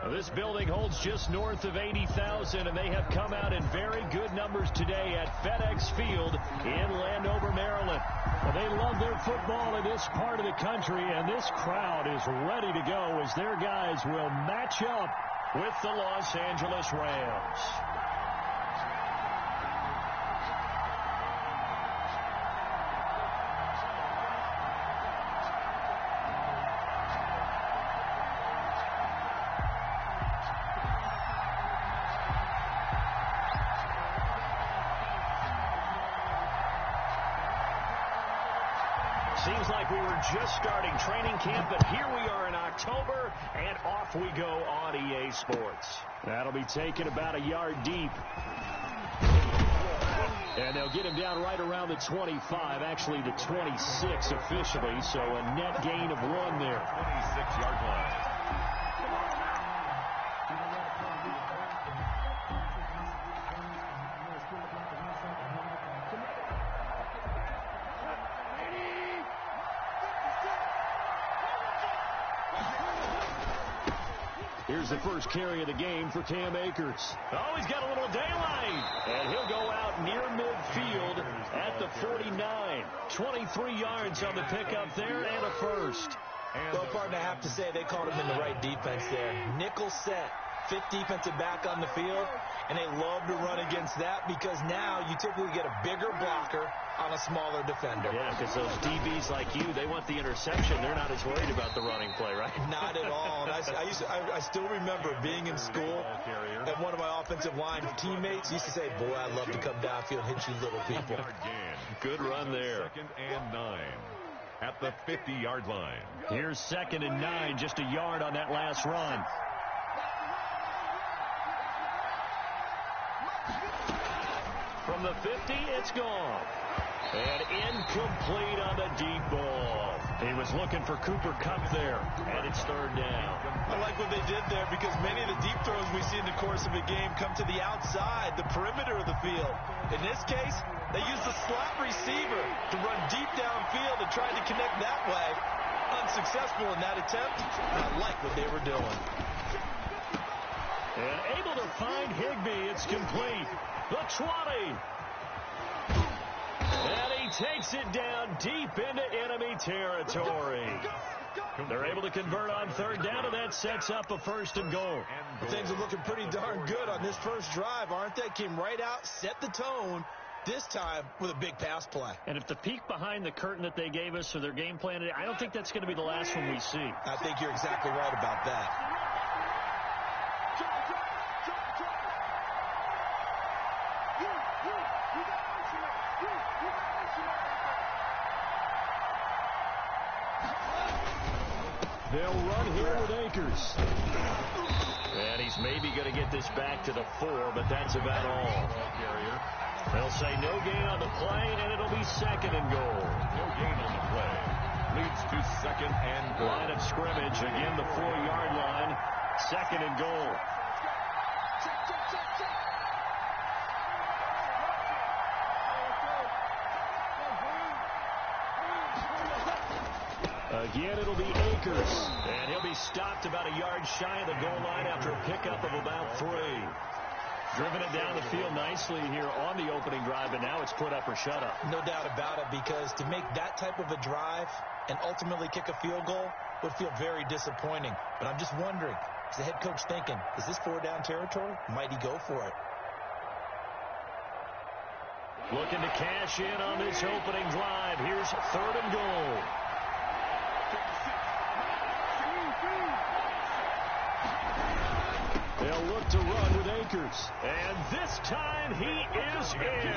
This building holds just north of 80,000, and they have come out in very good numbers today at FedEx Field in Landover, Maryland. Well, they love their football in this part of the country, and this crowd is ready to go as their guys will match up with the Los Angeles Rams. Seems like we were just starting training camp, but here we are in October, and off we go on EA Sports. That'll be taken about a yard deep. And they'll get him down right around the 25, actually the 26 officially, so a net gain of 1 there. 26-yard line. Here's the first carry of the game for Cam Akers. Oh, he's got a little daylight. And he'll go out near midfield at the 49. 23 yards on the pickup there and a first. Well, partner, I have to say they called him in the right defense there. Nickel set. 5th defensive back on the field, and they love to run against that because now you typically get a bigger blocker on a smaller defender. Yeah, because those DBs like you, they want the interception. They're not as worried about the running play, right? Not at all. And I still remember being in school, and one of my offensive line teammates used to say, boy, I'd love to come downfield and hit you little people. Good run there. 2nd and 9 at the 50-yard line. Here's 2nd and 9, just a yard on that last run. From the 50, it's gone. And incomplete on the deep ball. He was looking for Cooper Kupp there, and it's 3rd down. I like what they did there because many of the deep throws we see in the course of a game come to the outside, the perimeter of the field. In this case, they used the slot receiver to run deep downfield and tried to connect that way. Unsuccessful in that attempt. I like what they were doing. And able to find Higbee. It's complete. The 20. And he takes it down deep into enemy territory. They're able to convert on 3rd down, and that sets up a 1st and goal. Things are looking pretty darn good on this first drive, aren't they? Came right out, set the tone, this time with a big pass play. And if the peek behind the curtain that they gave us or their game plan, I don't think that's going to be the last one we see. I think you're exactly right about that. They'll run here with Akers. And he's maybe going to get this back to the 4, but that's about all. They'll say no gain on the play, and it'll be 2nd and goal. No gain on the play. Leads to 2nd and goal. Line of scrimmage, again the 4-yard line. 2nd and goal. Again, it'll be Akers. And he'll be stopped about a yard shy of the goal line after a pickup of about 3. Driven it down the field nicely here on the opening drive, and now it's put up or shut up. No doubt about it, because to make that type of a drive and ultimately kick a field goal would feel very disappointing. But I'm just wondering, is the head coach thinking, is this 4-down territory? Might he go for it? Looking to cash in on this opening drive. Here's 3rd and goal. They'll look to run with Akers. And this time he is in.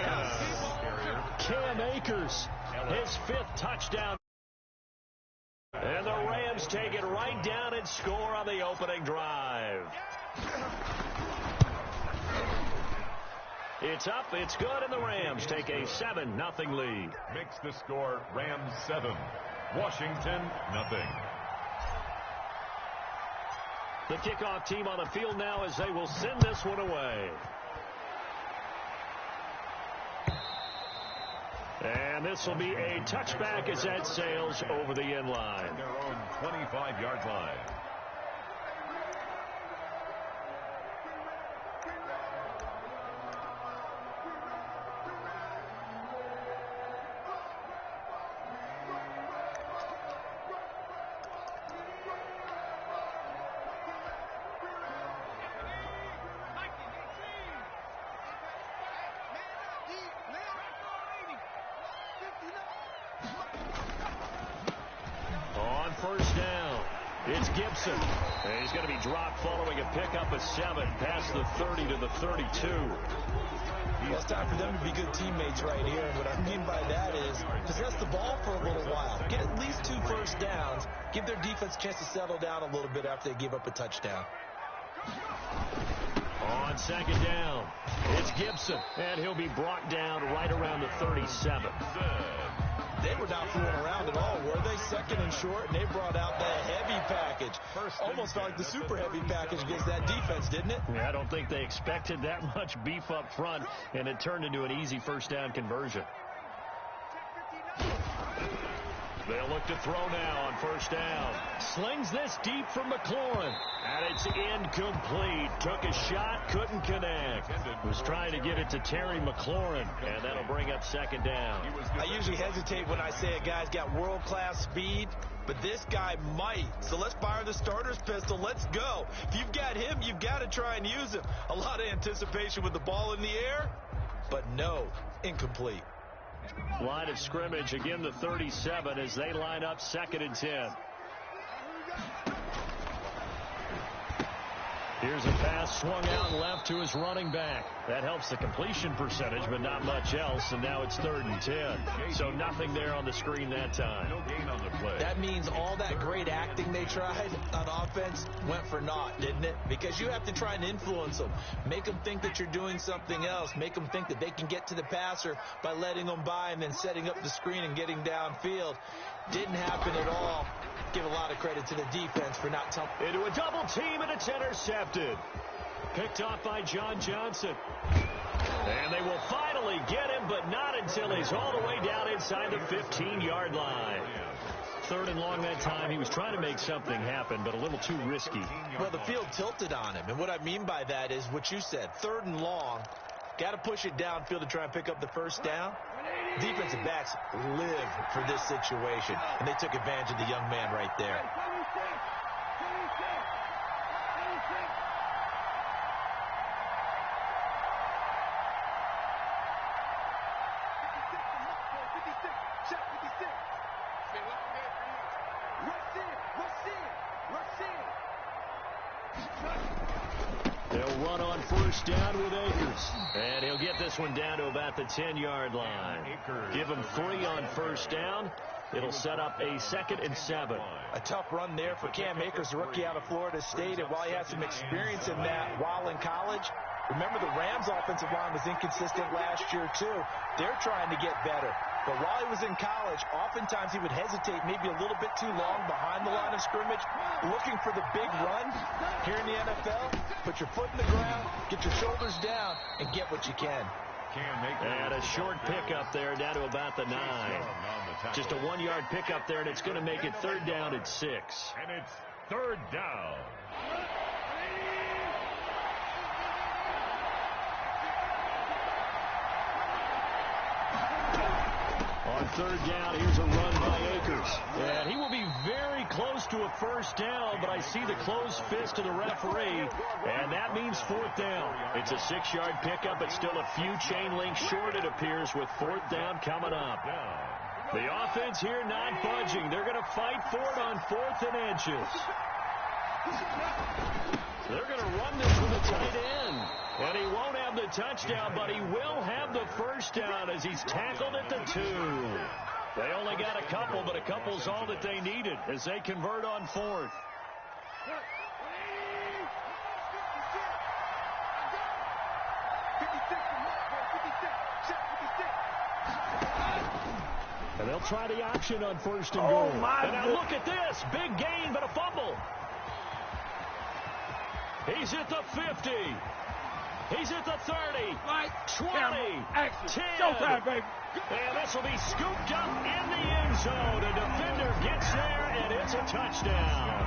Cam Akers, his 5th touchdown. And the Rams take it right down and score on the opening drive. It's up, it's good, and the Rams take a 7-0 lead. Makes the score Rams 7, Washington 0. The kickoff team on the field now as they will send this one away. And this will be a touchback as that sails over the end line. Their own 25-yard line. Gibson. And he's going to be dropped following a pickup of 7 past the 30 to the 32. Well, it's time for them to be good teammates right here. And what I mean by that is possess the ball for a little while. Get at least 2 first downs. Give their defense a chance to settle down a little bit after they give up a touchdown. On second down, it's Gibson, and he'll be brought down right around the 37. They were not fooling around at all, were they? Second and short, and they brought out the heavy package. Almost felt like the super heavy package against that defense, didn't it? Yeah, I don't think they expected that much beef up front, and it turned into an easy first down conversion. They'll look to throw now on first down. Slings this deep for McLaurin. And it's incomplete. Took a shot, couldn't connect. Was trying to get it to Terry McLaurin, and that'll bring up second down. I usually hesitate when I say a guy's got world-class speed, but this guy might. So let's fire the starter's pistol. Let's go. If you've got him, you've got to try and use him. A lot of anticipation with the ball in the air, but no, incomplete. Line of scrimmage, again the 37 as they line up 2nd and 10. Here's a pass swung out left to his running back. That helps the completion percentage, but not much else, and now it's 3rd and 10. So nothing there on the screen that time. No gain on the play. That means all that great acting they tried on offense went for naught, didn't it? Because you have to try and influence them. Make them think that you're doing something else. Make them think that they can get to the passer by letting them by and then setting up the screen and getting downfield. Didn't happen at all. Give a lot of credit to the defense for not telling. Into a double team, and it's intercepted. Picked off by John Johnson. And they will finally get him, but not until he's all the way down inside the 15-yard line. 3rd and long that time. He was trying to make something happen, but a little too risky. Well, the field tilted on him, and what I mean by that is what you said. 3rd and long. Got to push it downfield to try and pick up the first down. Defensive backs live for this situation, and they took advantage of the young man right there. They'll run on first down with Akers. And he'll get this one down to about the 10-yard line. Give him 3 on first down. It'll set up a 2nd and 7. A tough run there for Cam Akers, a rookie out of Florida State. And while he had some experience in that while in college, remember the Rams' offensive line was inconsistent last year, too. They're trying to get better. But while he was in college, oftentimes he would hesitate maybe a little bit too long behind the line of scrimmage, looking for the big run. Here in the NFL, put your foot in the ground, get your shoulders down, and get what you can. And a short pickup there down to about the 9. Just a 1-yard pickup there, and it's going to make it 3rd down at 6. And it's 3rd down. On 3rd down, here's a run by Akers. And he will be very close to a first down, but I see the closed fist of the referee, and that means 4th down. It's a 6-yard pickup, but still a few chain links short, it appears, with 4th down coming up. The offense here not budging. They're going to fight for it on 4th and inches. They're going to run this with a tight end. And he won't have the touchdown, but he will have the first down as he's tackled at the 2. They only got a couple, but a couple's all that they needed as they convert on 4th. And they'll try the option on 1st and goal. And now look at this. Big gain, but a fumble. He's at the 50. He's at the 30. 20. 10. Showtime, baby. And this will be scooped up in the end zone. A defender gets there, and it's a touchdown.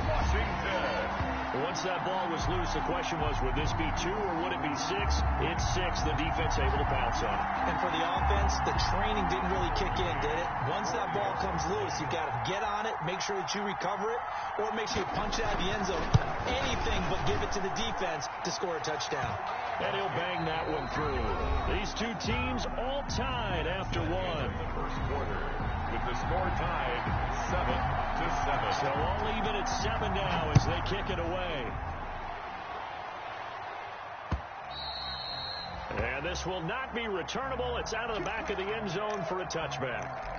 Washington. Once that ball was loose, the question was, would this be 2 or would it be 6? It's 6. The defense able to bounce on it. And for the offense, the training didn't really kick in, did it? Once that ball comes loose, you've got to get on it, make sure that you recover it, or make sure you punch it out of the end zone. Anything but give it to the defense to score a touchdown. And he'll bang that one through. These two teams all tied after one. The first quarter with the score tied 7-7. So all even at 7 now as they kick it away. And this will not be returnable. It's out of the back of the end zone for a touchback.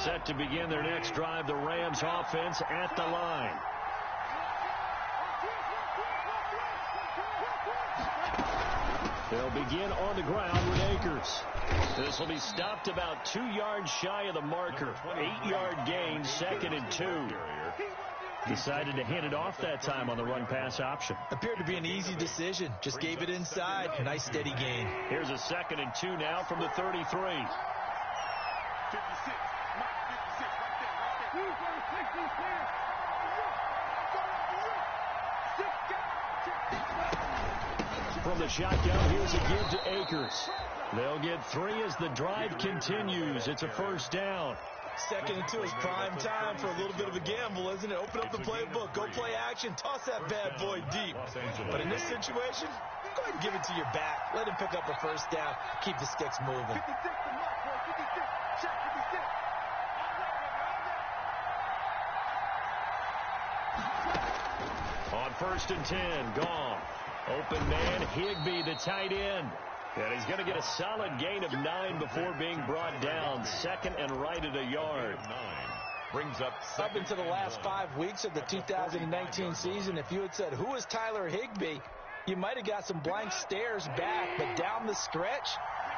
Set to begin their next drive, the Rams offense at the line. They'll begin on the ground with Akers. This will be stopped about 2 yards shy of the marker. 8-yard gain, 2nd and 2. Decided to hand it off that time on the run-pass option. Appeared to be an easy decision. Just gave it inside. Nice steady gain. Here's a 2nd and 2 now from the 33. From the shotgun, here's a give to Akers. They'll get 3 as the drive continues. It's a first down. 2nd and 2 is prime time for a little bit of a gamble, isn't it? Open up the playbook, go play action, toss that bad boy deep. But in this situation, go ahead and give it to your back. Let him pick up a first down. Keep the sticks moving. On 1st and 10, gone. Open man, Higbee, the tight end. And he's going to get a solid gain of 9 before being brought down. 2nd and right at a yard. Brings up into the last 5 weeks of the 2019 season, if you had said, who is Tyler Higbee, you might have got some blank stares back. But down the stretch,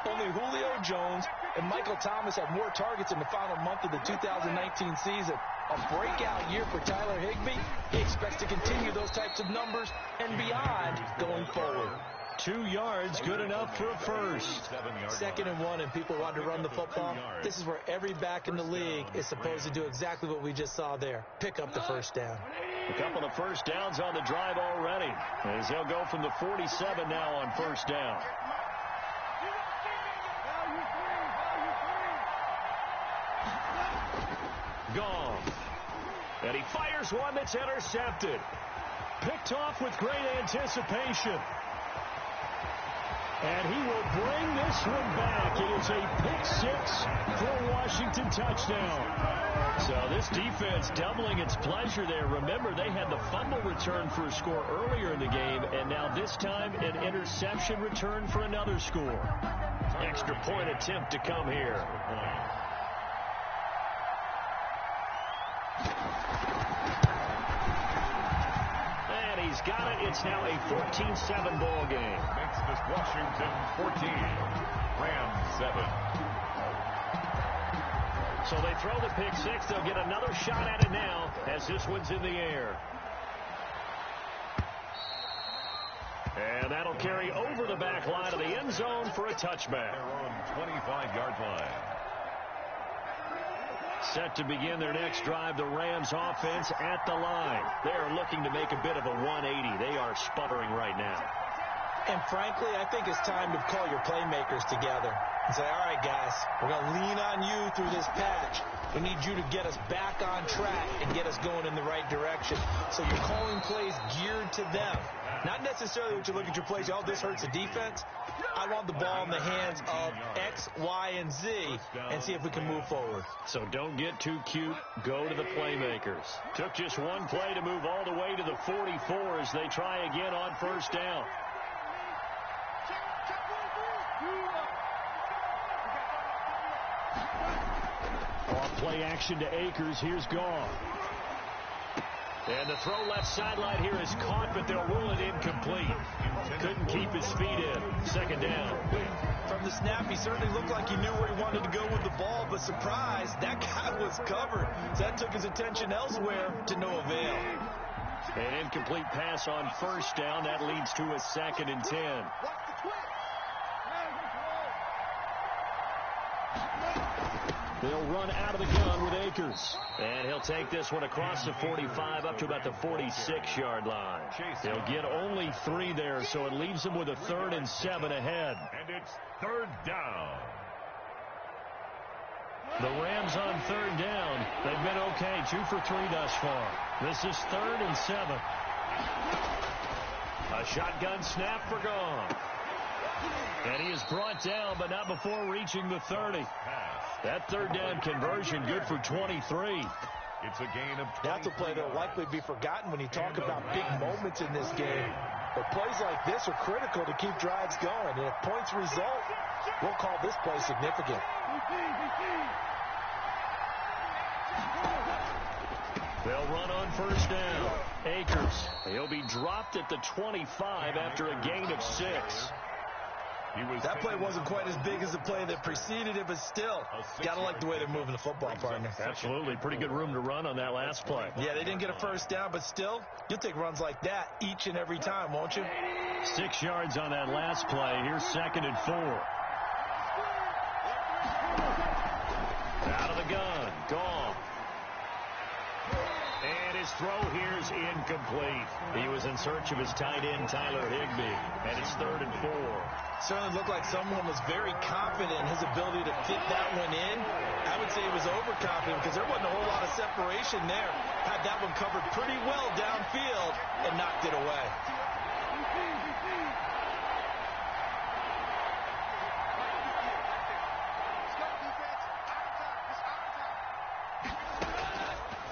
only Julio Jones and Michael Thomas have more targets in the final month of the 2019 season. A breakout year for Tyler Higbee. He expects to continue those types of numbers and beyond going forward. 2 yards, good enough for a first. 2nd and 1, and people want to run the football. This is where every back in the league is supposed to do exactly what we just saw there. Pick up the first down. A couple of first downs on the drive already, as they'll go from the 47 now on first down. Gone. And he fires one that's intercepted. Picked off with great anticipation. And he will bring this one back. It is a pick 6 for a Washington touchdown. So this defense doubling its pleasure there. Remember, they had the fumble return for a score earlier in the game, and now this time an interception return for another score. Extra point attempt to come here. And he's got it. It's now a 14-7 ball game. Makes this Washington 14, Rams 7. So they throw the pick 6. They'll get another shot at it now as this one's in the air. And that'll carry over the back line of the end zone for a touchback. Their own 25-yard line. Set to begin their next drive, the Rams offense at the line. They are looking to make a bit of a 180. They are sputtering right now. And frankly, I think it's time to call your playmakers together and say, all right, guys, we're going to lean on you through this patch. We need you to get us back on track and get us going in the right direction. So you're calling plays geared to them. Not necessarily what you look at your plays, oh, this hurts the defense. I want the ball in the hands of X, Y, and Z and see if we can move forward. So don't get too cute. Go to the playmakers. Took just one play to move all the way to the 44 as they try again on first down. Off play action to Akers. Here's Goff. And the throw left sideline here is caught, but they'll rule it incomplete. Couldn't keep his feet in. 2nd down. From the snap, he certainly looked like he knew where he wanted to go with the ball, but surprise, that guy was covered. So that took his attention elsewhere to no avail. An incomplete pass on first down. That leads to a 2nd and 10. They'll run out of the gun with Akers. And he'll take this one across the 45 up to about the 46-yard line. He'll get only 3 there, so it leaves him with a 3rd and 7 ahead. And it's 3rd down. The Rams on 3rd down. They've been okay, 2 for 3 thus far. This is 3rd and 7. A shotgun snap for Gone. And he is brought down, but not before reaching the 30. That 3rd down conversion good for 23. It's a gain of 20. That's a play that will likely be forgotten when you talk about big moments in this game. But plays like this are critical to keep drives going. And if points result, we'll call this play significant. They'll run on 1st down. Akers. He'll be dropped at the 25 after a gain of 6. That play wasn't quite as big as the play that preceded it, but still, got to like the way they're moving the football, partner. Absolutely. Pretty good room to run on that last play. Yeah, they didn't get a 1st down, but still, you'll take runs like that each and every time, won't you? 6 yards on that last play. Here's 2nd and 4. Out of the gun. Gone. And his throw here is incomplete. He was in search of his tight end, Tyler Higbee. And it's 3rd and 4. Certainly looked like someone was very confident in his ability to fit that one in. I would say he was overconfident because there wasn't a whole lot of separation there. Had that one covered pretty well downfield and knocked it away.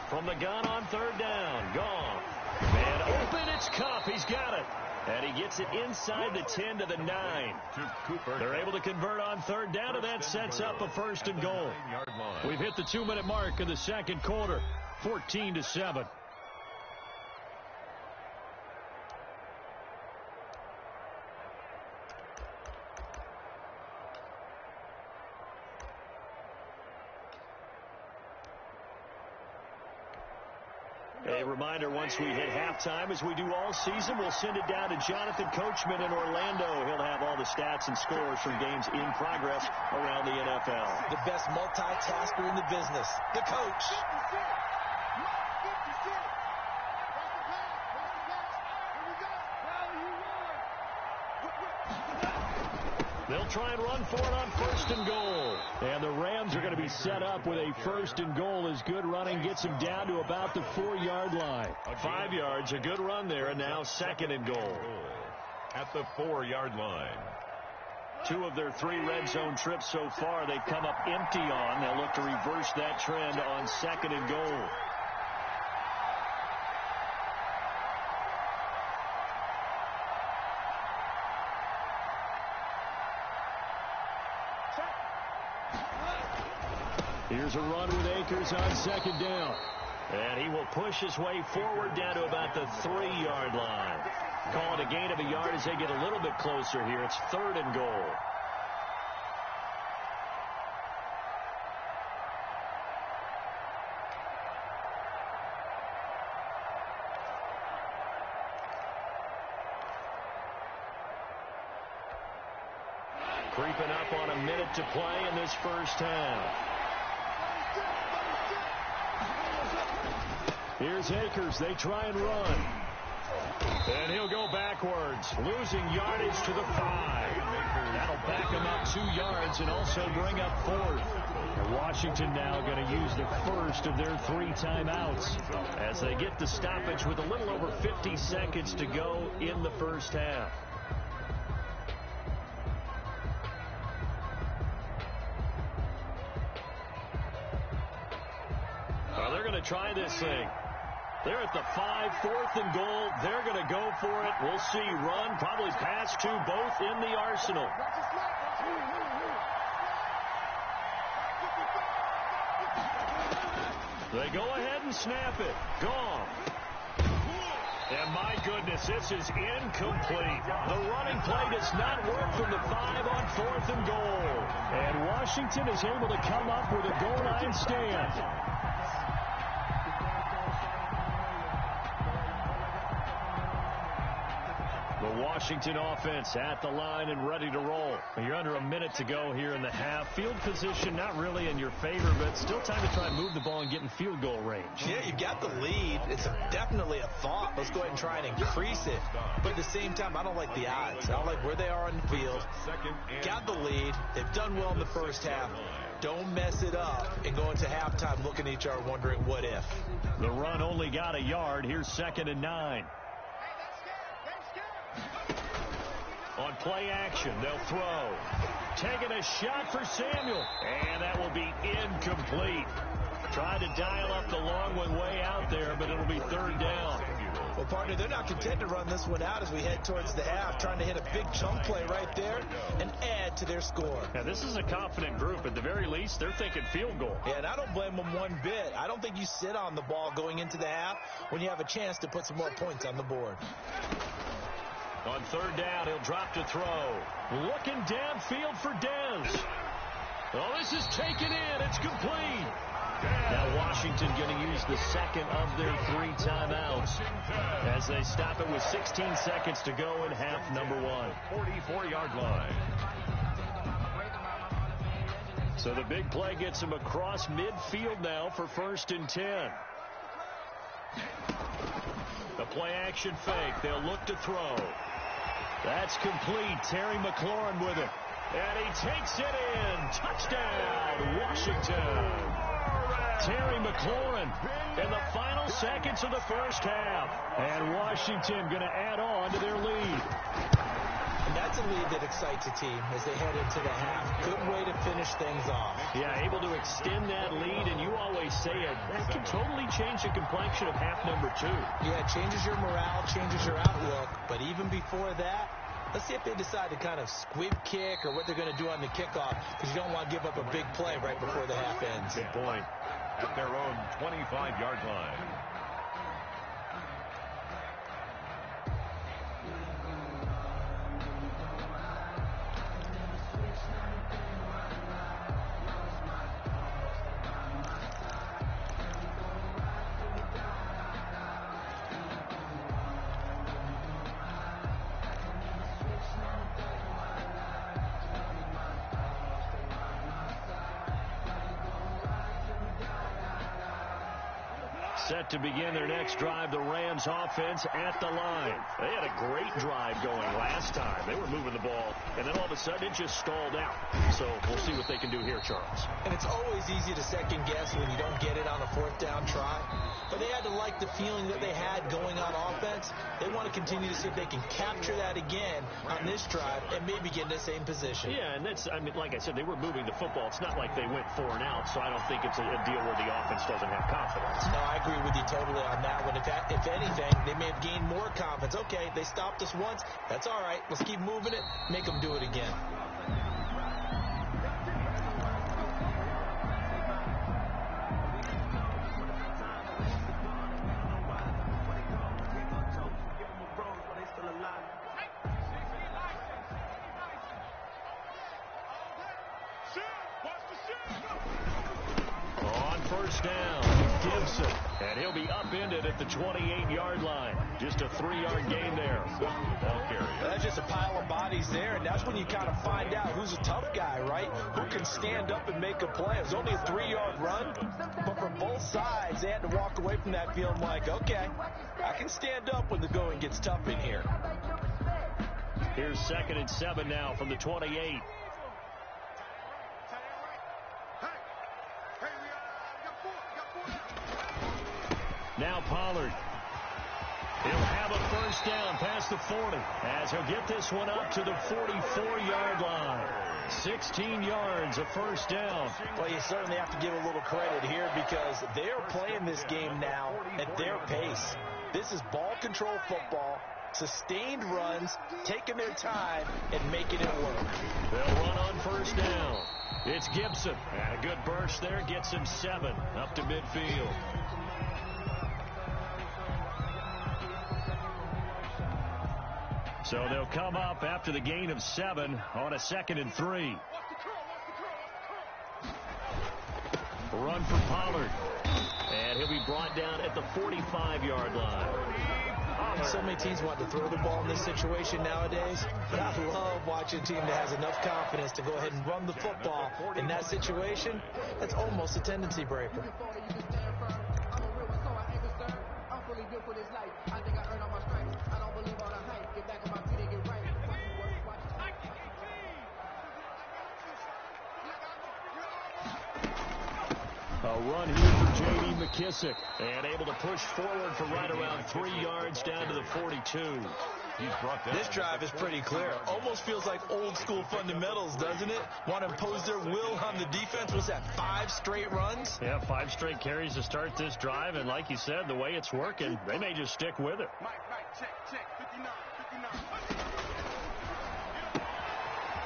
From the gun on 3rd down. Gone. And open, it's Cup. He's got it. And he gets it inside the 10 to the 9. They're able to convert on 3rd down, and that sets up a 1st and goal. We've hit the 2-minute mark of the 2nd quarter, 14-7. A reminder, once we hit halftime, as we do all season, we'll send it down to Jonathan Coachman in Orlando. He'll have all the stats and scores from games in progress around the NFL. The best multitasker in the business, the coach. They'll try and run for it on 1st and goal. And the Rams are going to be set up with a 1st and goal as good running gets them down to about the 4-yard line. 5 yards, a good run there, and now 2nd and goal. At the 4-yard line. 2 of their 3 red zone trips so far they've come up empty on. They'll look to reverse that trend on 2nd and goal. Here's a run with Akers on 2nd down. And he will push his way forward down to about the 3-yard line. Call it a gain of a yard as they get a little bit closer here. It's 3rd and goal. Creeping up on a minute to play in this 1st half. Here's Akers. They try and run. And he'll go backwards, losing yardage to the 5. That'll back him up 2 yards and also bring up 4th. And Washington now going to use the first of their 3 timeouts as they get the stoppage with a little over 50 seconds to go in the 1st half. Well, they're going to try this thing. They're at the 5, 4th and goal. They're going to go for it. We'll see. Run, probably pass to both in the arsenal. They go ahead and snap it. Gone. And my goodness, this is incomplete. The running play does not work from the 5 on 4th and goal. And Washington is able to come up with a goal line stand. The Washington offense at the line and ready to roll. You're under a minute to go here in the half. Field position not really in your favor, but still time to try and move the ball and get in field goal range. Yeah, you've got the lead. It's definitely a thought. Let's go ahead and try and increase it. But at the same time, I don't like the odds. I don't like where they are on the field. Got the lead. They've done well in the first half. Don't mess it up and go into halftime looking at each other wondering what if. The run only got a yard. Here's 2nd and 9. On play action, they'll throw. Taking a shot for Samuel. And that will be incomplete. Tried to dial up the long one way out there, but it'll be 3rd down. Well, partner, they're not content to run this one out as we head towards the half, trying to hit a big chunk play right there and add to their score. Now, this is a confident group. At the very least, they're thinking field goal. Yeah, and I don't blame them one bit. I don't think you sit on the ball going into the half when you have a chance to put some more points on the board. On 3rd down, he'll drop to throw. Looking downfield for Dez. Oh, this is taken in. It's complete. Now Washington going to use the second of their 3 timeouts as they stop it with 16 seconds to go in half number 1. 44-yard line. So the big play gets him across midfield now for 1st and 10. The play action fake. They'll look to throw. That's complete. Terry McLaurin with it. And he takes it in. Touchdown, Washington. Terry McLaurin in the final seconds of the first half. And Washington going to add on to their lead. And that's a lead that excites a team as they head into the half. Good way to finish things off. Yeah, able to extend that lead, and you always say it. That can totally change the complexion of half number 2. Yeah, it changes your morale, changes your outlook. But even before that, let's see if they decide to kind of squib kick or what they're going to do on the kickoff, because you don't want to give up a big play right before the half ends. Good point. At their own 25-yard line. Set to begin their next drive, the Rams offense at the line. They had a great drive going last time. They were moving the ball, and then all of a sudden it just stalled out. So we'll see what they can do here, Charles. And it's always easy to second guess when you don't get it on a 4th down try. But they had to like the feeling that they had going on offense. They want to continue to see if they can capture that again on this drive and maybe get in the same position. Yeah, and that's, I mean, like I said, they were moving the football. It's not like they went 4 and out, so I don't think it's a deal where the offense doesn't have confidence. No, I agree with you totally on that one. If anything, they may have gained more confidence. Okay, they stopped us once. That's all right. Let's keep moving it. Make them do it again. On 1st down, Gibson. And he'll be upended at the 28-yard line. Just a 3-yard gain there. Ball carrier. That's just a pile of bodies there, and that's when you kind of find out who's a tough guy, right? Who can stand up and make a play. It was only a 3-yard run, but for both sides, they had to walk away from that feeling like, okay, I can stand up when the going gets tough in here. Here's 2nd and 7 now from the 28. Now Pollard. He'll have a 1st down past the 40 as he'll get this one up to the 44-yard line. 16 yards, a 1st down. Well, you certainly have to give a little credit here because they're playing this game now at their pace. This is ball control football, sustained runs, taking their time, and making it work. They'll run on 1st down. It's Gibson. And a good burst there gets him 7 up to midfield. So they'll come up after the gain of 7 on a 2nd and 3. Run for Pollard. And he'll be brought down at the 45-yard line. So many teams want to throw the ball in this situation nowadays, but I love watching a team that has enough confidence to go ahead and run the football. In that situation, that's almost a tendency breaker. A run here for J.D. McKissick, and able to push forward for right around 3 yards down to the 42. This drive is pretty clear. Almost feels like old school fundamentals, doesn't it? Want to impose their will on the defense. What's that, 5 straight runs? Yeah, 5 straight carries to start this drive, and like you said, the way it's working, they may just stick with it. Check, 59.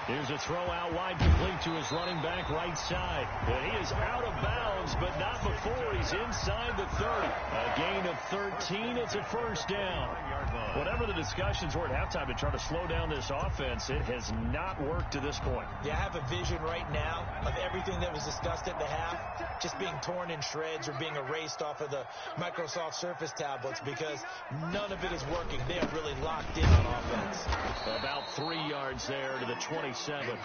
Here's a throw out wide, complete to his running back right side. And he is out of bounds, but not before he's inside the 30. A gain of 13. It's a first down. Whatever the discussions were at halftime to try to slow down this offense, it has not worked to this point. Yeah, I have a vision right now of everything that was discussed at the half just being torn in shreds or being erased off of the Microsoft Surface tablets because none of it is working. They are really locked in on offense. About 3 yards there to the 27. Yeah,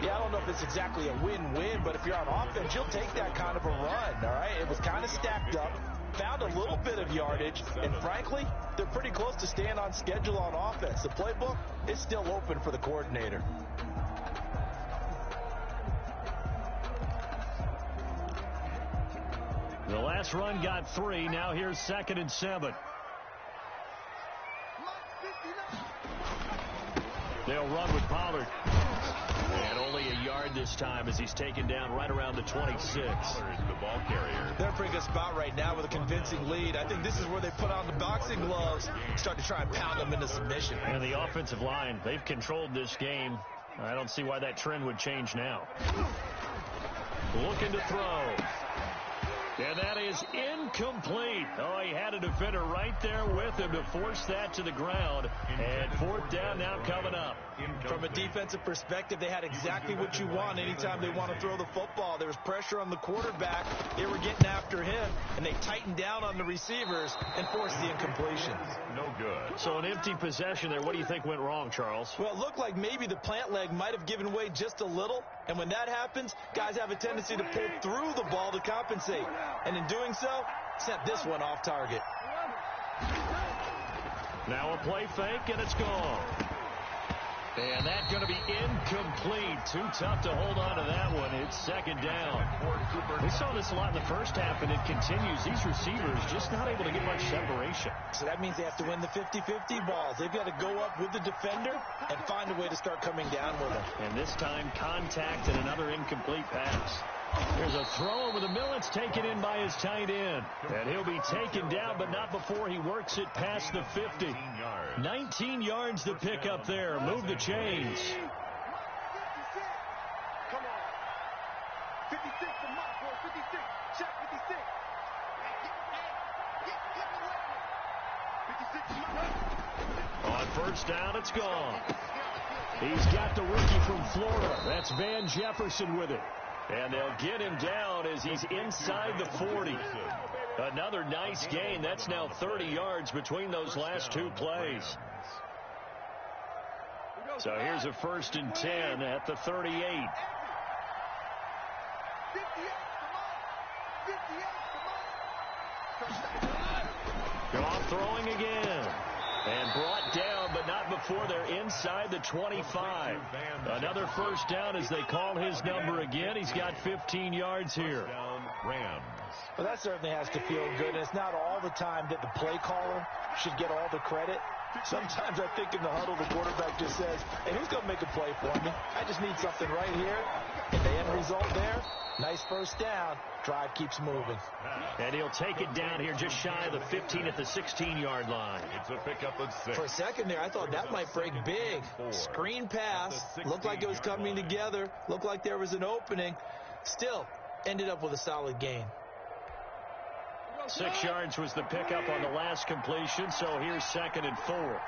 I don't know if it's exactly a win-win, but if you're on offense, you'll take that kind of a run, all right? It was kind of stacked up, found a little bit of yardage, and frankly, they're pretty close to staying on schedule on offense. The playbook is still open for the coordinator. The last run got 3. Now here's 2nd and 7. They'll run with Pollard. And only a yard this time as he's taken down right around the 26. The ball carrier. They're in a pretty good spot right now with a convincing lead. I think this is where they put on the boxing gloves and start to try and pound them into submission. And the offensive line, they've controlled this game. I don't see why that trend would change now. Looking to throw. And that is incomplete. Oh, he had a defender right there with him to force that to the ground. And 4th down now coming up. From a defensive perspective, they had exactly what you want anytime they want to throw the football. There was pressure on the quarterback. They were getting after him, and they tightened down on the receivers and forced the incompletion. No good. So an empty possession there. What do you think went wrong, Charles? Well, it looked like maybe the plant leg might have given way just a little. And when that happens, guys have a tendency to pull through the ball to compensate. And in doing so, sent this one off target. Now a play fake, and it's gone. And that's going to be incomplete. Too tough to hold on to that one. It's 2nd down. We saw this a lot in the first half, and it continues. These receivers just not able to get much separation. So that means they have to win the 50-50 balls. They've got to go up with the defender and find a way to start coming down with him. And this time, contact and another incomplete pass. There's a throw over the middle. It's taken in by his tight end. And he'll be taken down, but not before he works it past the 50. 19 yards to pick up there. Move the chains. Come on. 56 for Mark, boy. 56. Check 56. 56 On 1st down, it's gone. He's got the rookie from Florida. That's Van Jefferson with it. And they'll get him down as he's inside the 40. Another nice gain. That's now 30 yards between those last 2 plays. So here's a 1st and 10 at the 38. Goff throwing again. And brought down, but not before they're inside the 25. Another 1st down as they call his number again. He's got 15 yards here. Rams. Well, that certainly has to feel good. And it's not all the time that the play caller should get all the credit. Sometimes I think in the huddle, the quarterback just says, hey, who's going to make a play for me? I just need something right here. And the end result there, nice 1st down. Drive keeps moving. And he'll take it down here just shy of the 15 at the 16-yard line. It's a pickup of 6. For a second there, I thought that might break big. Screen pass. Looked like it was coming together. Looked like there was an opening. Still, ended up with a solid gain. 6 yards was the pickup on the last completion, so here's 2nd and 4.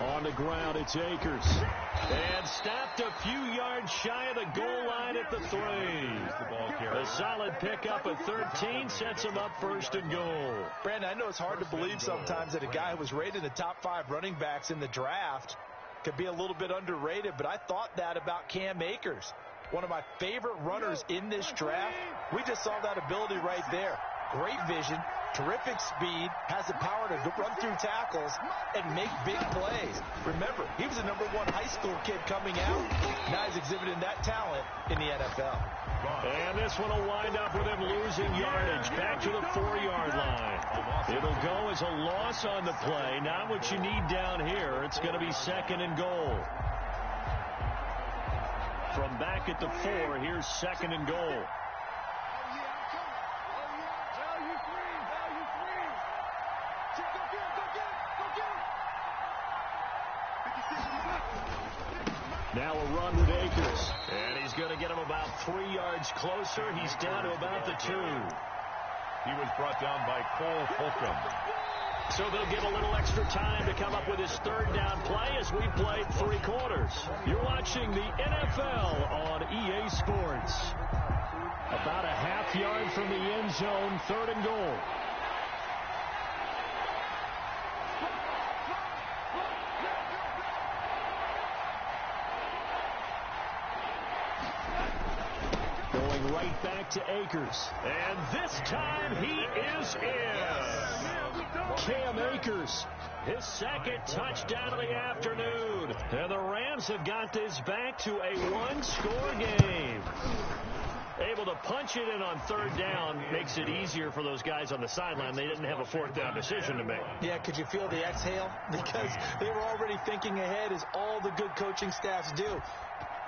On the ground, it's Akers. And stopped a few yards shy of the goal line at the 3. A solid pickup at 13 sets him up 1st and goal. Brandon, I know it's hard to believe sometimes that a guy who was rated in the top 5 running backs in the draft could be a little bit underrated, but I thought that about Cam Akers. One of my favorite runners in this draft. We just saw that ability right there. Great vision, terrific speed, has the power to run through tackles and make big plays. Remember, he was a #1 high school kid coming out. Now he's exhibiting that talent in the NFL. And this one will wind up with him losing yardage back to the 4-yard line. It'll go as a loss on the play. Not what you need down here. It's going to be 2nd and goal. From back at the 4, here's 2nd and goal. Now a run with Akers. And he's going to get him about 3 yards closer. He's down to about the 2. He was brought down by Cole Holcomb. So they'll get a little extra time to come up with his 3rd down play as we played 3 quarters. You're watching the NFL on EA Sports. About a half yard from the end zone, 3rd and goal. Going right back to Akers. And this time he is in. Cam Akers, his 2nd touchdown of the afternoon. And the Rams have got this back to a 1-score game. Able to punch it in on 3rd down makes it easier for those guys on the sideline. They didn't have a 4th down decision to make. Yeah, could you feel the exhale? Because they were already thinking ahead, as all the good coaching staffs do.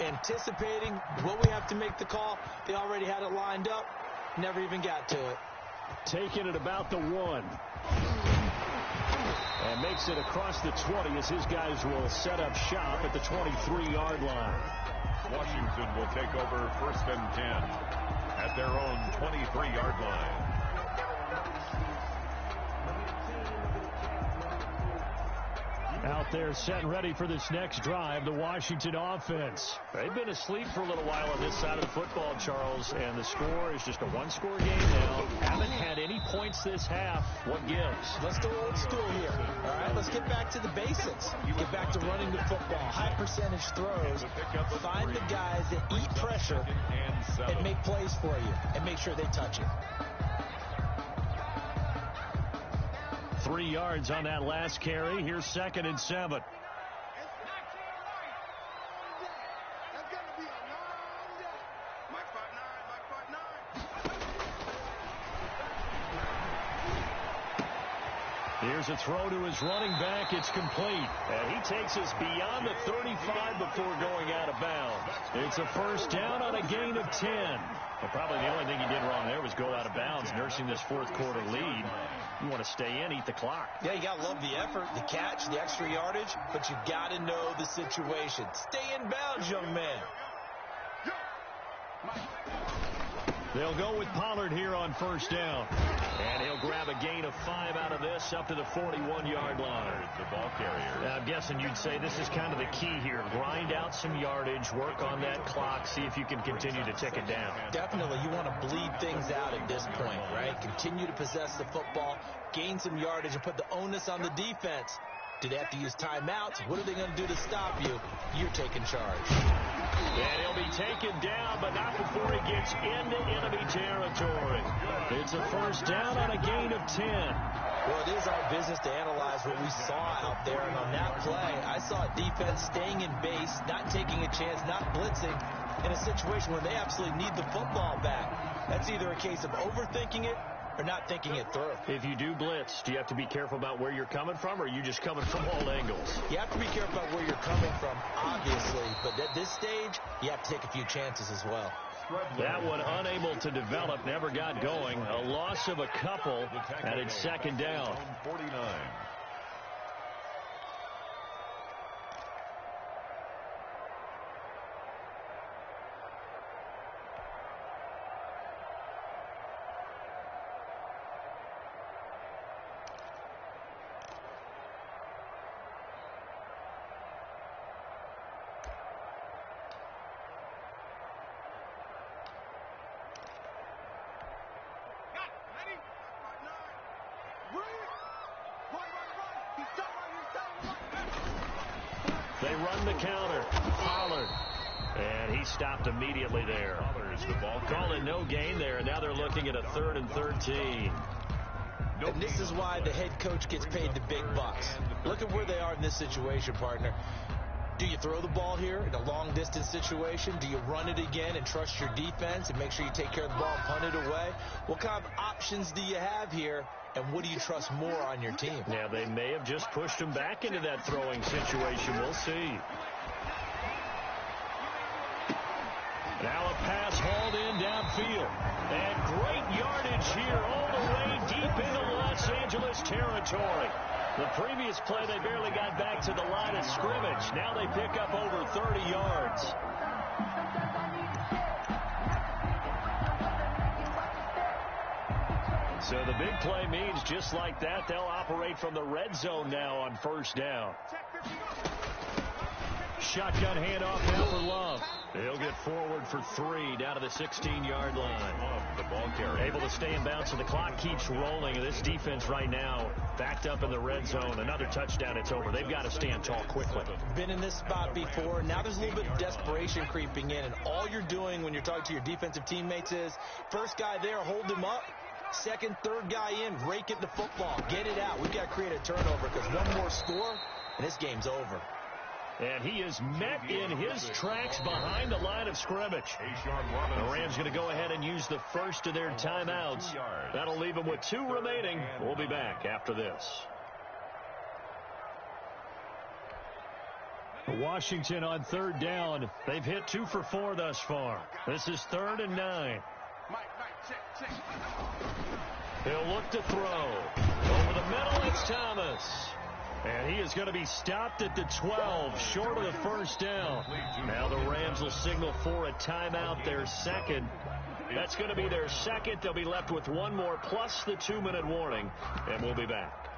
Anticipating what we have to make the call. They already had it lined up. Never even got to it. Taking it about the 1. And makes it across the 20 as his guys will set up shop at the 23-yard line. Washington will take over 1st and 10 at their own 23-yard line. Out there set and ready for this next drive, the Washington offense. They've been asleep for a little while on this side of the football, Charles, and the score is just a 1-score game now. Haven't had any points this half. What gives? Let's go old school here. All right, let's get back to the basics. Get back to running the football, high percentage throws. Find the guys that eat pressure and make plays for you and make sure they touch it. 3 yards on that last carry. Here's 2nd and 7. Here's a throw to his running back. It's complete. And he takes us beyond the 35 before going out of bounds. It's a 1st down on a gain of 10. Well, probably the only thing he did wrong there was go out of bounds, nursing this 4th quarter lead. You want to stay in, eat the clock. Yeah, you got to love the effort, the catch, the extra yardage, but you got to know the situation. Stay in bounds, young man. They'll go with Pollard here on 1st down. And he'll grab a gain of 5 out of this up to the 41-yard line. The ball carrier. Now, I'm guessing you'd say this is kind of the key here. Grind out some yardage, work on that clock, see if you can continue to tick it down. Definitely. You want to bleed things out at this point, right? Continue to possess the football, gain some yardage, and put the onus on the defense. Do they have to use timeouts? What are they going to do to stop you? You're taking charge. And he'll be taken down, but not before he gets into enemy territory. It's a 1st down on a gain of 10. Well, it is our business to analyze what we saw out there. And on that play, I saw defense staying in base, not taking a chance, not blitzing in a situation where they absolutely need the football back. That's either a case of overthinking it or not thinking it through. If you do blitz, do you have to be careful about where you're coming from, or are you just coming from all angles? You have to be careful about where you're coming from, obviously. But at this stage, you have to take a few chances as well. That one unable to develop, never got going. A loss of a couple, and it's 2nd down. 49. run the counter. Pollard. And he stopped immediately there. The ball calling no gain there. Now they're looking at a 3rd and 13. And this is why the head coach gets paid the big bucks. Look at where they are in this situation, partner. Do you throw the ball here in a long-distance situation? Do you run it again and trust your defense and make sure you take care of the ball and punt it away? What kind of options do you have here, and what do you trust more on your team? Yeah, they may have just pushed him back into that throwing situation. We'll see. Now a pass hauled in downfield. And great yardage here all the way deep into Los Angeles territory. The previous play, they barely got back to the line of scrimmage. Now they pick up over 30 yards. So the big play means just like that, they'll operate from the red zone now on 1st down. Shotgun handoff now for Love. He'll get forward for 3 down to the 16-yard line. Love the ball carrier. Able to stay in bounds, and the clock keeps rolling. This defense right now backed up in the red zone. Another touchdown, it's over. They've got to stand tall quickly. Been in this spot before. Now there's a little bit of desperation creeping in, and all you're doing when you're talking to your defensive teammates is first guy there, hold him up. Second, third guy in, rake it the football. Get it out. We've got to create a turnover because one more score, and this game's over. And he is met in his tracks behind the line of scrimmage. The Rams going to go ahead and use the first of their timeouts. That'll leave them with 2 remaining. We'll be back after this. Washington on 3rd down. They've hit 2 for 4 thus far. This is 3rd and 9. He'll look to throw. Over the middle, it's Thomas. And he is going to be stopped at the 12, short of the 1st down. Now the Rams will signal for a timeout, their second. That's going to be their second. They'll be left with 1 more, plus the 2-minute warning, and we'll be back.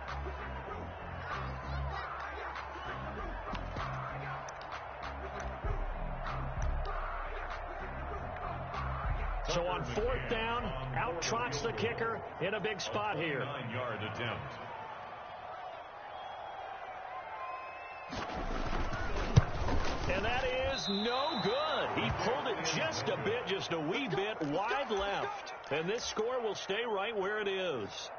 So on 4th down, out trots the kicker in a big spot here. 9-yard attempt. And that is no good. He pulled it just a bit, just a wee bit wide left. And this score will stay right where it is.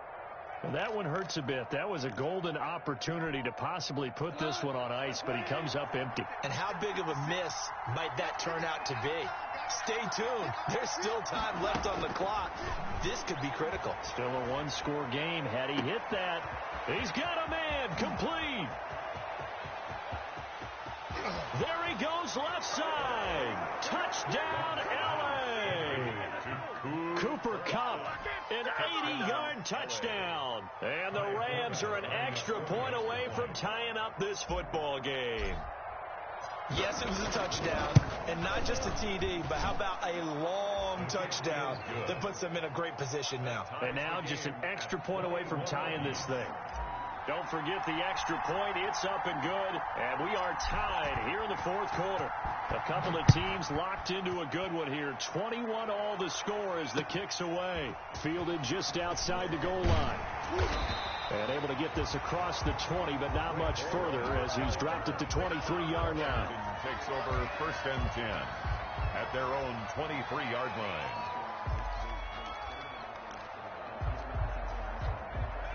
And that one hurts a bit. That was a golden opportunity to possibly put this one on ice, but he comes up empty. And how big of a miss might that turn out to be? Stay tuned. There's still time left on the clock. This could be critical. Still a 1-score game. Had he hit that, he's got a man complete. There he goes left side. Touchdown, L.A. Cooper Kupp, an 80-yard touchdown. And the Rams are an extra point away from tying up this football game. Yes, it was a touchdown, and not just a TD, but how about a long touchdown that puts them in a great position now. And now just an extra point away from tying this thing. Don't forget the extra point. It's up and good. And we are tied here in the 4th quarter. A couple of teams locked into a good one here. 21 all the score as the kick's away. Fielded just outside the goal line. And able to get this across the 20, but not much further as he's dropped it to 23-yard line. Takes over 1st and 10 at their own 23-yard line.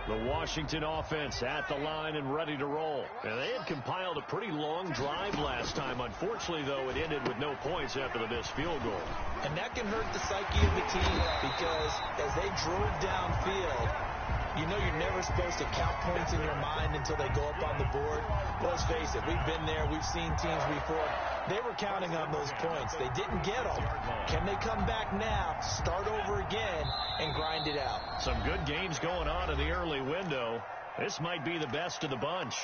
The Washington offense at the line and ready to roll. And they had compiled a pretty long drive last time. Unfortunately, though, it ended with no points after the missed field goal. And that can hurt the psyche of the team because as they drove downfield, you know you're never supposed to count points in your mind until they go up on the board. Let's face it, we've been there. We've seen teams before. They were counting on those points. They didn't get them. Can they come back now, start over again, and grind it out? Some good games going on in the early window. This might be the best of the bunch.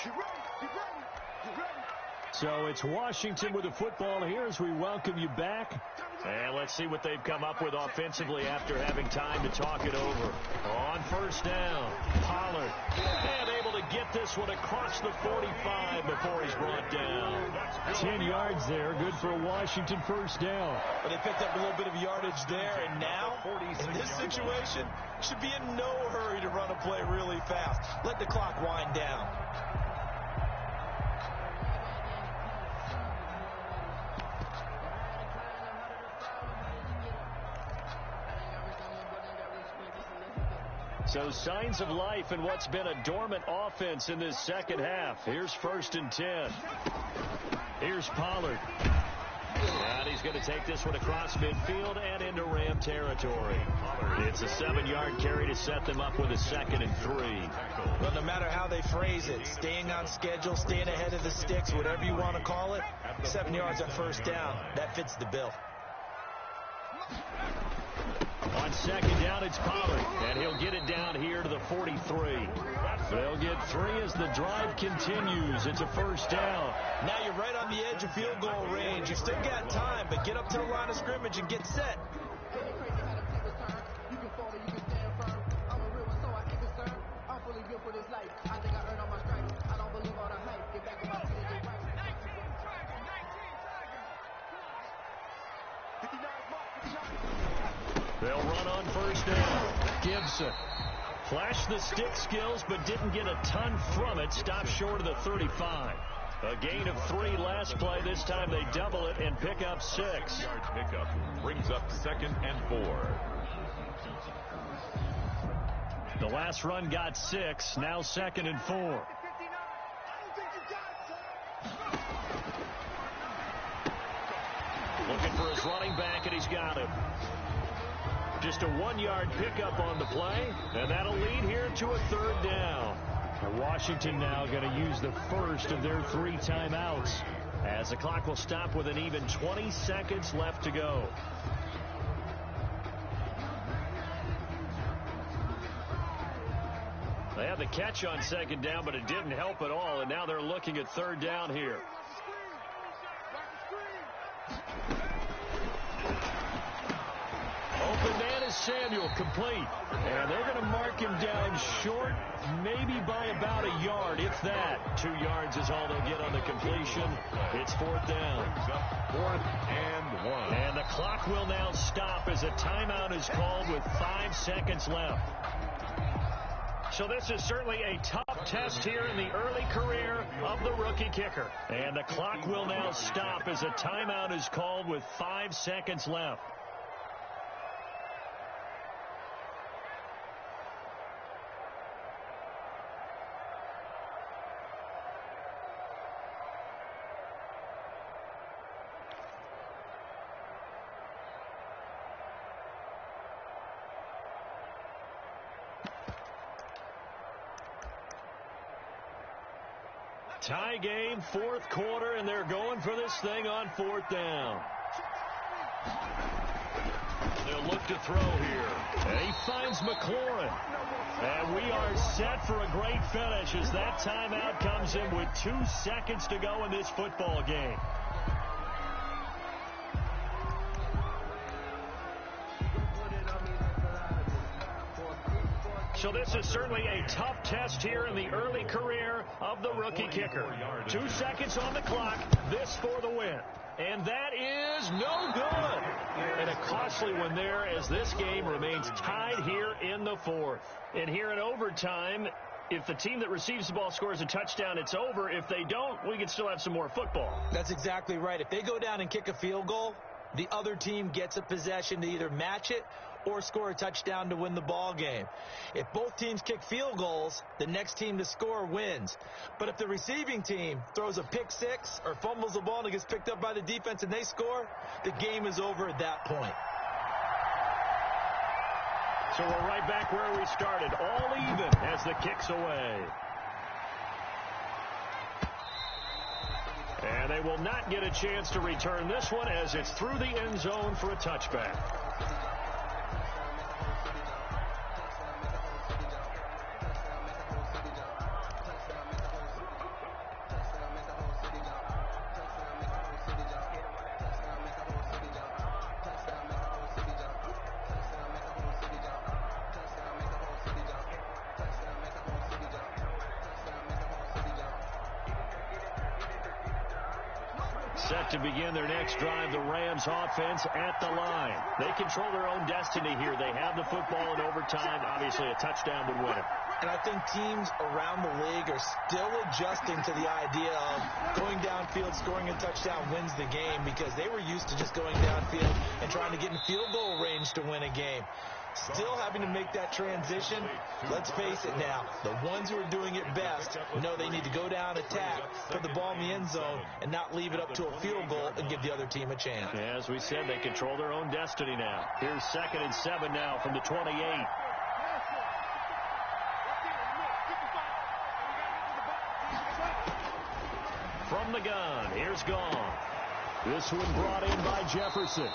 So it's Washington with the football here as we welcome you back. And let's see what they've come up with offensively after having time to talk it over. On 1st down, Pollard. And able to get this one across the 45 before he's brought down. 10 yards there, good for a Washington 1st down. But they picked up a little bit of yardage there, and now, in this situation, should be in no hurry to run a play really fast. Let the clock wind down. So signs of life in what's been a dormant offense in this second half. Here's 1st and 10. Here's Pollard. And he's going to take this one across midfield and into Ram territory. It's a 7-yard carry to set them up with a 2nd and 3. Well, no matter how they phrase it, staying on schedule, staying ahead of the sticks, whatever you want to call it, 7 yards on 1st down, that fits the bill. On 2nd down, it's Pollard, and he'll get it down here to the 43. They'll get 3 as the drive continues. It's a 1st down. Now you're right on the edge of field goal range. You still got time, but get up to the line of scrimmage and get set. They'll run on 1st down. Gibson flashed the stick skills, but didn't get a ton from it. Stopped short of the 35. A gain of 3 last play. This time they double it and pick up 6. Yard pickup brings up 2nd and 4. The last run got 6. Now 2nd and 4. Looking for his running back, and he's got him. Just a 1-yard pickup on the play, and that'll lead here to a 3rd down. Washington now going to use the first of their 3 timeouts, as the clock will stop with an even 20 seconds left to go. They had the catch on 2nd down, but it didn't help at all, and now they're looking at 3rd down here. Open man is Samuel, complete. And they're going to mark him down short, maybe by about a yard, if that. 2 yards is all they'll get on the completion. It's 4th down. 4th and 1. And the clock will now stop as a timeout is called with 5 seconds left. So this is certainly a tough test here in the early career of the rookie kicker. And the clock will now stop as a timeout is called with 5 seconds left. Tie game, 4th quarter, and they're going for this thing on 4th down. They'll look to throw here. And he finds McLaurin. And we are set for a great finish as that timeout comes in with 2 seconds to go in this football game. So this is certainly a tough test here in the early career of the rookie kicker. 2 seconds on the clock. This for the win. And that is no good. And a costly one there as this game remains tied here in the 4th. And here in overtime, if the team that receives the ball scores a touchdown, it's over. If they don't, we can still have some more football. That's exactly right. If they go down and kick a field goal, the other team gets a possession to either match it or score a touchdown to win the ball game. If both teams kick field goals, the next team to score wins. But if the receiving team throws a pick 6 or fumbles the ball and it gets picked up by the defense and they score, the game is over at that point. So we're right back where we started, all even as the kick's away. And they will not get a chance to return this one as it's through the end zone for a touchback. Set to begin their next drive, the Rams offense at the line. They control their own destiny here. They have the football in overtime. Obviously, a touchdown would win it. And I think teams around the league are still adjusting to the idea of going downfield, scoring a touchdown wins the game, because they were used to just going downfield and trying to get in field goal range to win a game. Still having to make that transition. Let's face it now, the ones who are doing it best know they need to go down, attack, put the ball in the end zone, and not leave it up to a field goal and give the other team a chance. As we said, they control their own destiny now. Here's 2nd and 7 now from the 28. From the gun, here's Gone. This one brought in by Jefferson.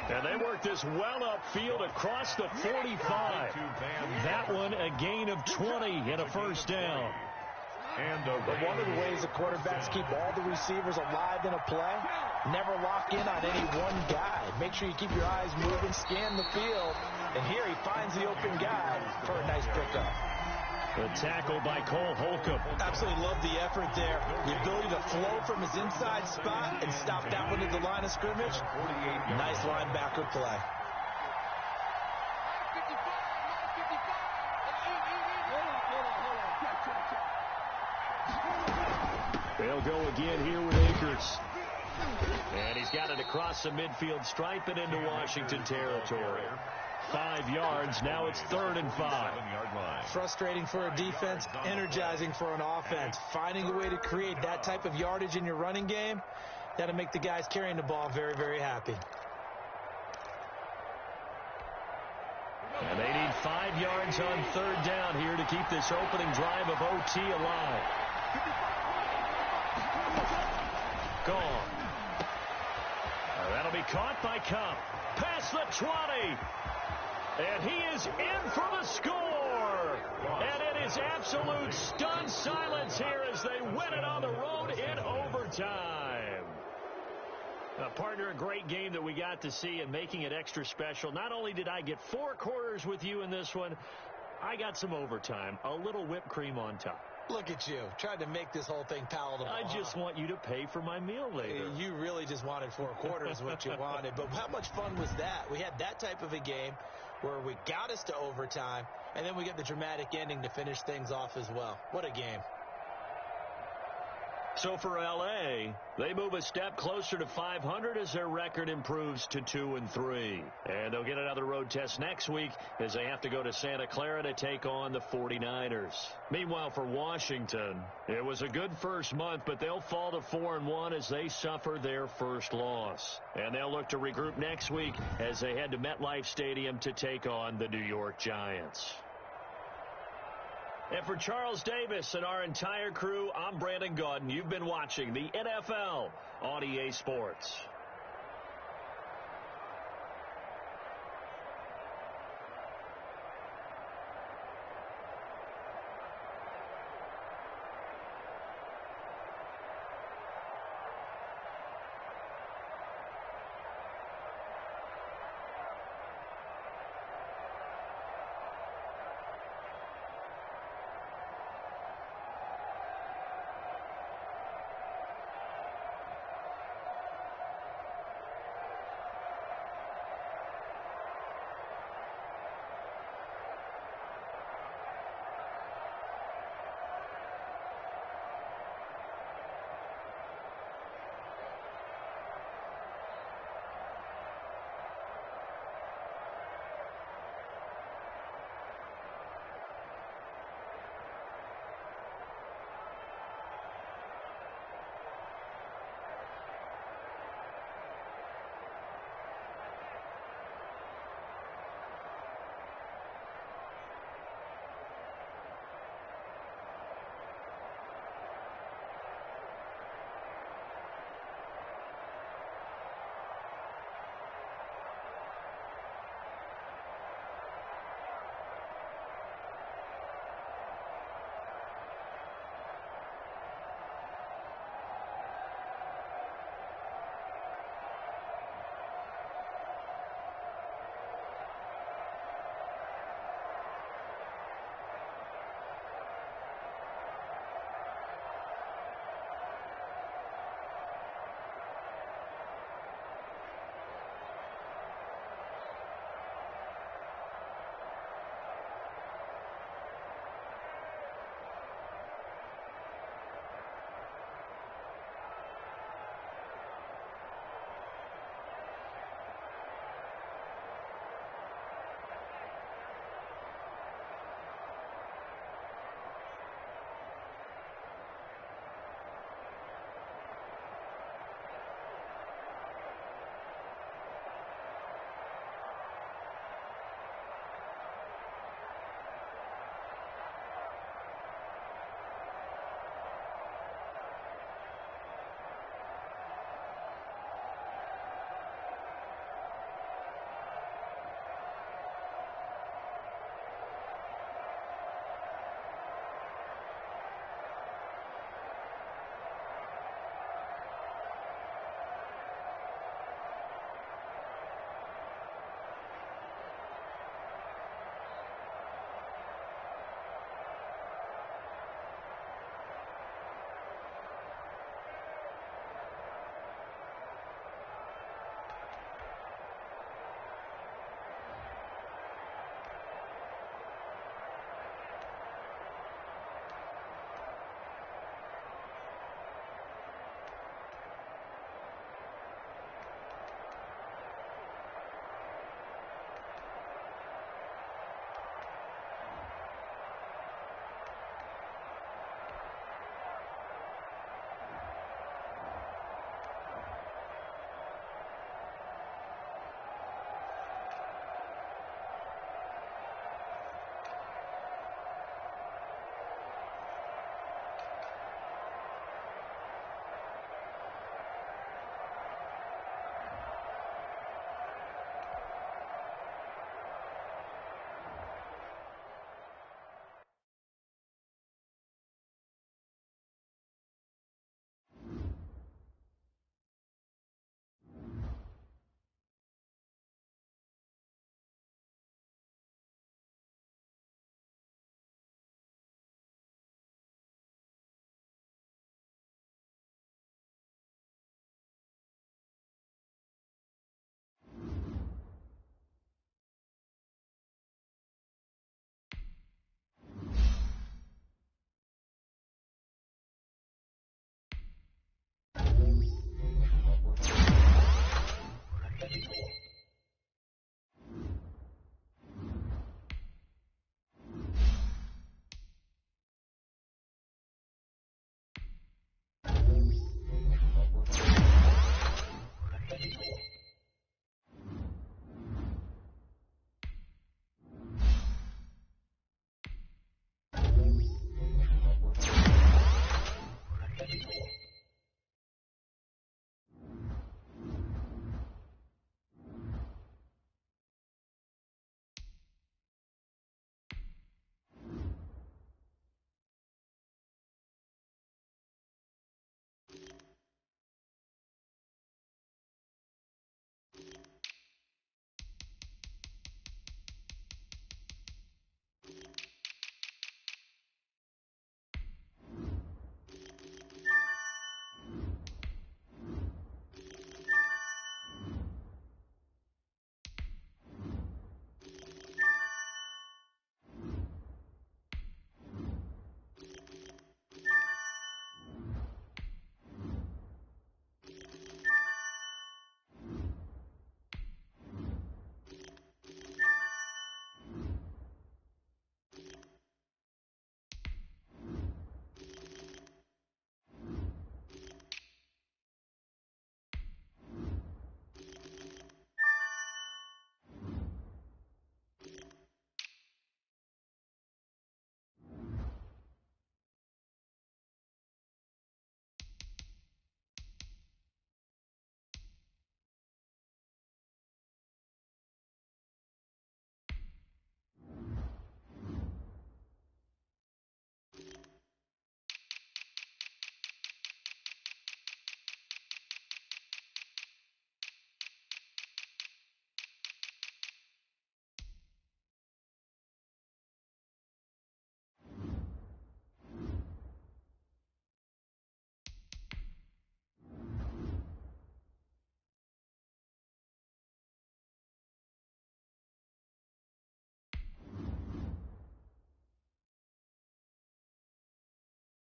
And they work this well upfield across the 45. That one a gain of 20 and a first down. But one of the ways the quarterbacks keep all the receivers alive in a play, never lock in on any one guy. Make sure you keep your eyes moving, scan the field. And here he finds the open guy for a nice pickup. The tackle by Cole Holcomb. Absolutely love the effort there. The ability to flow from his inside spot and stop that one at the line of scrimmage. Nice linebacker play. They'll go again here with Akers. And he's got it across the midfield stripe and into Washington territory. 5 yards. Now it's 3rd and 5. Frustrating for a defense, energizing for an offense. Finding a way to create that type of yardage in your running game, that'll make the guys carrying the ball very, very happy. And they need 5 yards on 3rd down here to keep this opening drive of OT alive. Gone. That'll be caught by Cup. Past the 20. And he is in for the score. And it is absolute stunned silence here as they win it on the road in overtime. Partner, a great game that we got to see and making it extra special. Not only did I get 4 quarters with you in this one, I got some overtime. A little whipped cream on top. Look at you, trying to make this whole thing palatable. I just want you to pay for my meal later. You really just wanted 4 quarters what you wanted. But how much fun was that? We had that type of a game where we got us to overtime, and then we get the dramatic ending to finish things off as well. What a game. So for L.A., they move a step closer to 500 as their record improves to 2-3. And they'll get another road test next week as they have to go to Santa Clara to take on the 49ers. Meanwhile, for Washington, it was a good first month, but they'll fall to 4-1 as they suffer their first loss. And they'll look to regroup next week as they head to MetLife Stadium to take on the New York Giants. And for Charles Davis and our entire crew, I'm Brandon Gaudin. You've been watching the NFL on EA Sports.